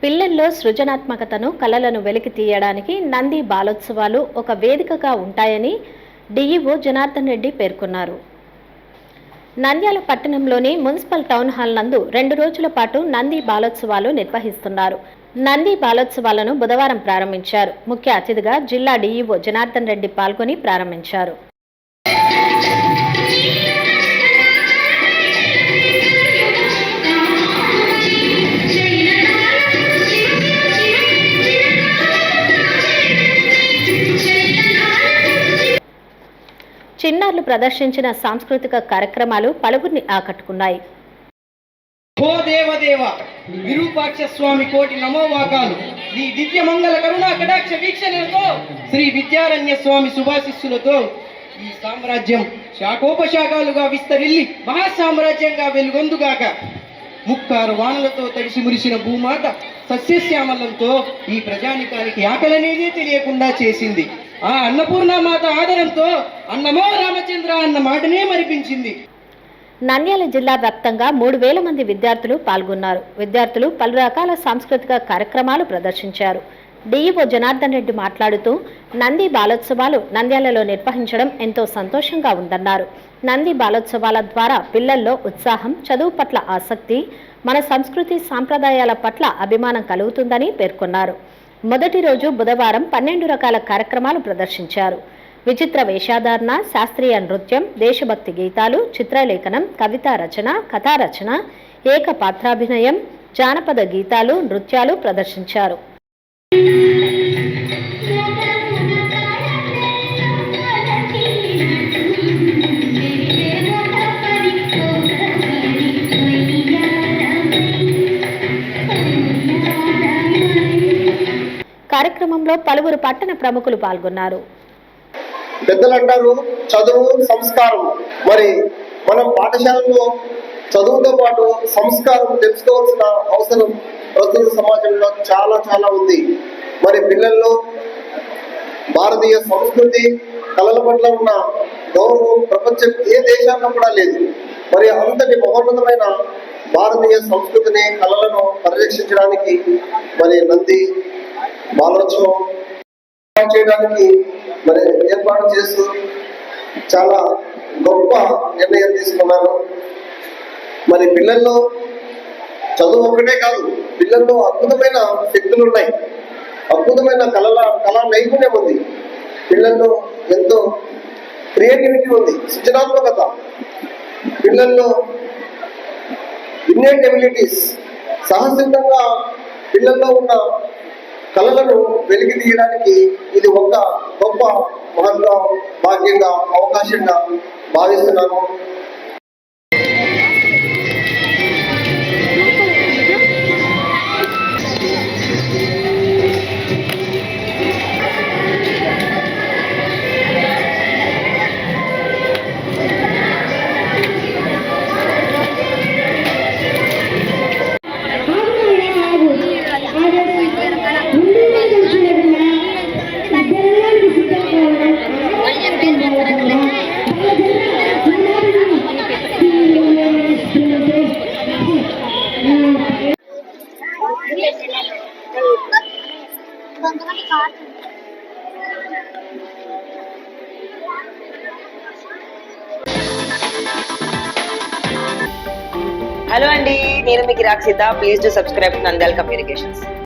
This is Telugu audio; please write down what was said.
పిల్లల్లో సృజనాత్మకతను, కళలను వెలికి తీయడానికి నంది బాలోత్సవాలు ఒక వేదికగా ఉంటాయని డీఈఓ జనార్దన్ రెడ్డి పేర్కొన్నారు. నంద్యాల పట్టణంలోని మున్సిపల్ టౌన్ హాల్ నందు 2 రోజుల పాటు నంది బాలోత్సవాలు నిర్వహిస్తున్నారు. నంది బాలోత్సవాలను బుధవారం ప్రారంభించారు. ముఖ్య అతిథిగా జిల్లా డీఈఓ జనార్దన్ రెడ్డి పాల్గొని ప్రారంభించారు. చిన్నారులు ప్రదర్శించిన సాంస్కృతిక కార్యక్రమాలు పలువురిని ఆకట్టుకున్నాయి. ఓ దేవదేవ విరూపాక్ష స్వామి కోటి నమోవాకాలు. ఈ దివ్య మంగళ కరుణా కటాక్ష వీక్షణలతో శ్రీ విద్యారణ్య స్వామి శుభాశిస్సులతో ఈ సామ్రాజ్యం శాఖోపశాఖలుగా విస్తరిల్లి మహాసామ్రాజ్యంగా వెలుగొందుగాక. ముక్కారు వానలతో తడిసి మురిసిన భూమాత సస్యశ్యామలంతో ఈ ప్రజానికానికి ఆకలనేదే తెలియకుండా చేసింది. ఆ అన్నపూర్ణమాత ఆదరంతో అన్నమో రామచంద్ర అన్న మాటనే మరిపించింది. నంద్యాల జిల్లా వ్యాప్తంగా 3,000 మంది విద్యార్థులు పాల్గొన్నారు. విద్యార్థులు పలు రకాల సాంస్కృతిక కార్యక్రమాలు ప్రదర్శించారు. డీఈఓ జనార్దన్ రెడ్డి మాట్లాడుతూ నంది బాలోత్సవాలు నంద్యాలలో నిర్వహించడం ఎంతో సంతోషంగా ఉందన్నారు. నంది బాలోత్సవాల ద్వారా పిల్లల్లో ఉత్సాహం, చదువు పట్ల ఆసక్తి, మన సంస్కృతి సాంప్రదాయాల పట్ల అభిమానం కలుగుతుందని పేర్కొన్నారు. మొదటి రోజు బుధవారం 12 రకాల కార్యక్రమాలు ప్రదర్శించారు. విచిత్ర వేషధారణ, శాస్త్రీయ నృత్యం, దేశభక్తి గీతాలు, చిత్రలేఖనం, కవితా రచన, కథా రచన, ఏకపాత్రాభినయం, జానపద గీతాలు, నృత్యాలు ప్రదర్శించారు. కార్యక్రమంలో పలువురు పట్టణ ప్రముఖులు పాల్గొన్నారు. పెద్దలు అంటారు చదువు సంస్కారం. మరి మనం పాఠశాలలో చదువుతో పాటు సంస్కారం తెలుసుకోవాల్సిన అవసరం ప్రస్తుత సమాజంలో చాలా చాలా ఉంది. మరి పిల్లల్లో భారతీయ సంస్కృతి, కళల పట్ల ఉన్న గౌరవం ప్రపంచం ఏ దేశాల్లో కూడా లేదు. మరి అంతటి మహోన్నతమైన భారతీయ సంస్కృతిని, కళలను పరిరక్షించడానికి మరి నంది బాలోత్సవం చేయడానికి మరి ఏర్పాటు చేస్తూ చాలా గొప్ప నిర్ణయం తీసుకున్నారు. మరి పిల్లల్లో చదువు ఒక్కటే కాదు, పిల్లల్లో అద్భుతమైన శక్తులు ఉన్నాయి, అద్భుతమైన కళా నైపుణ్యం ఉంది, పిల్లల్లో ఎంతో క్రియేటివిటీ ఉంది, సృజనాత్మకత, పిల్లల్లో ఇన్నెట్ ఎబిలిటీస్, సహసిద్ధంగా పిల్లల్లో ఉన్న కళలను వెలికి తీయడానికి ఇది ఒక గొప్ప మహత్వ భాగ్యంగా, అవకాశంగా భావిస్తున్నాను. హలో అండి, నేను మీ కిరాక్ Seetha. Please do subscribe to Nandyal communications.